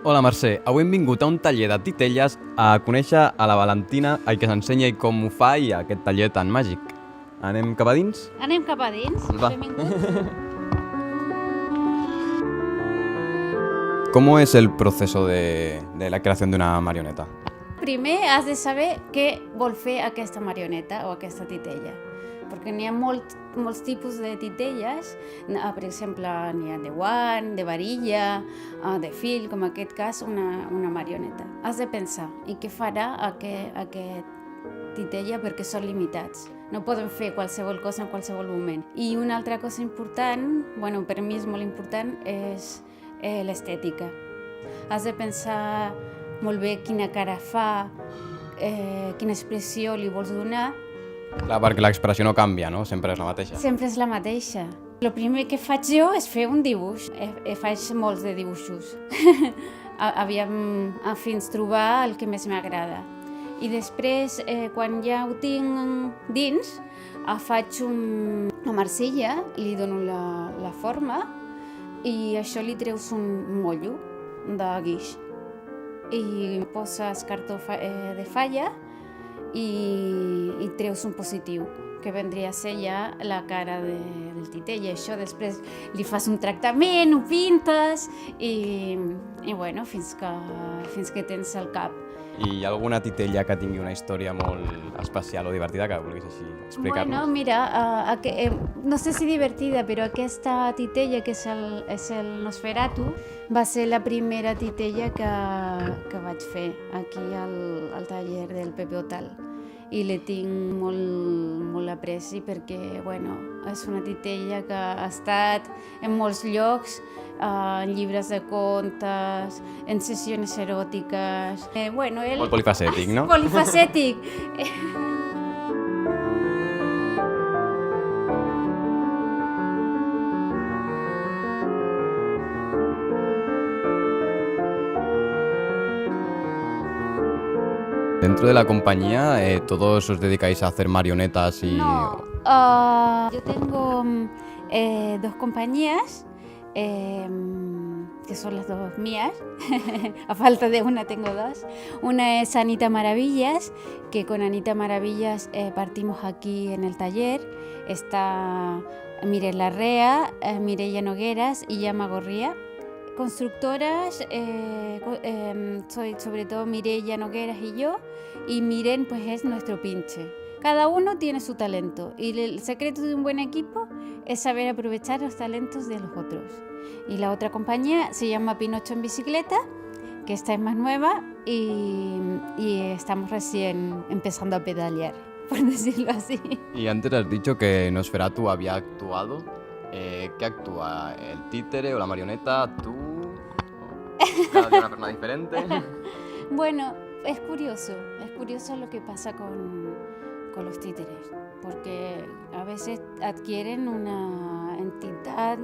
Hola Mercè, avui hem vingut a un taller de titelles a conèixer a la Valentina que ens ensenya com ho fa i aquest taller tan màgic. Anem cap a dins? Anem cap a dins. Va. Benvinguts. ¿Cómo es el proceso de la creación de una marioneta? Primer has de saber què vol fer aquesta marioneta o aquesta titella, perquè n'hi ha molts tipus de titelles. Per exemple, n'hi ha de guant, de varilla, de fil, com en aquest cas una marioneta. Has de pensar i què farà aquest titella, perquè són limitats. No poden fer qualsevol cosa en qualsevol moment. I una altra cosa important, per mi és molt important, és l'estètica. Has de pensar molt bé quina cara fa, quina expressió li vols donar. Clar, perquè l'expressió no canvia, no? Sempre és la mateixa. Sempre és la mateixa. El primer que faig jo és fer un dibuix. Faig molts de dibuixos. Aviam fins trobar el que més m'agrada. I després, quan ja ho tinc dins, faig una arcilla, li dono la forma i això li treus un mollo de guix. I poses cartó de falla i treus un positiu, que vendria a ser ja la cara del titell. I això després li fas un tractament, ho pintes i fins que tens el cap. I hi ha alguna titella que tingui una història molt especial o divertida que vulguis així explicar-nos? Mira, no sé si divertida, però aquesta titella, que és el Nosferatu, va ser la primera titella que vaig fer aquí al taller del Pepe Otal. I li tinc molt apreci perquè és una titella que ha estat en molts llocs, en llibres de contes, en sessions eròtiques. Molt polifacètic, no? Polifacètic. Dentro de la compañía, ¿todos os dedicáis a hacer marionetas y...? No, yo tengo dos compañías, que son las dos mías. A falta de una tengo dos. Una es Anita Maravillas, que con Anita Maravillas partimos aquí en el taller. Está Mireia Larrea, Mireia Nogueras y Yama Gorría. Constructoras, soy sobre todo Mireia Nogueras y yo, y Miren pues es nuestro pinche. Cada uno tiene su talento y el secreto de un buen equipo es saber aprovechar los talentos de los otros. Y la otra compañía se llama Pinocho en Bicicleta, que esta es más nueva y estamos recién empezando a pedalear, por decirlo así. Y antes has dicho que Nosferatu había actuado. ¿Qué actúa? ¿El títere o la marioneta? ¿Tú? ¿Cada día una persona diferente? Bueno, es curioso lo que pasa con los títeres, porque a veces adquieren una entidad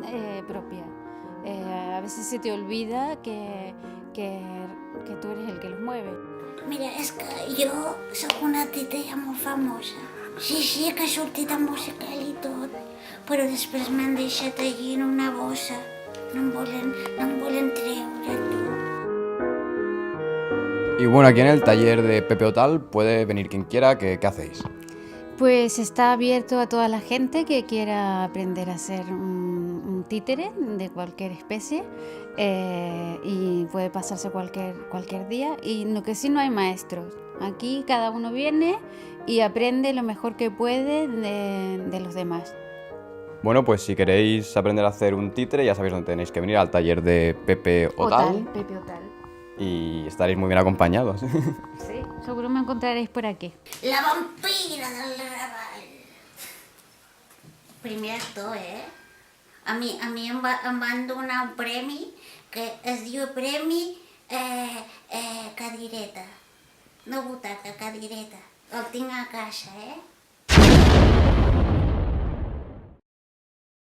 propia. A veces se te olvida que tú eres el que los mueve. Mira, és que jo sóc una titella molt famosa. Sí, que he sortit a musical i tot, però després m'han deixat allí en una bossa. No em volen treure, tu. Y bueno, aquí en el taller de Pepe Otal puede venir quien quiera. ¿Qué hacéis? Pues está abierto a toda la gente que quiera aprender a hacer un títere de cualquier especie, y puede pasarse cualquier día. Y lo que sí, no hay maestros. Aquí cada uno viene y aprende lo mejor que puede de los demás. Bueno, pues si queréis aprender a hacer un títere, ya sabéis dónde tenéis que venir, al taller de Pepe Otal. Pepe Otal. Y estaréis muy bien acompañados. Sí, seguro me encontraréis por aquí. La vampira del Raval. Primer actor, A mi em van donar un premi que es diu Premi Cadireta. No butaca, cadireta. El tinc a casa,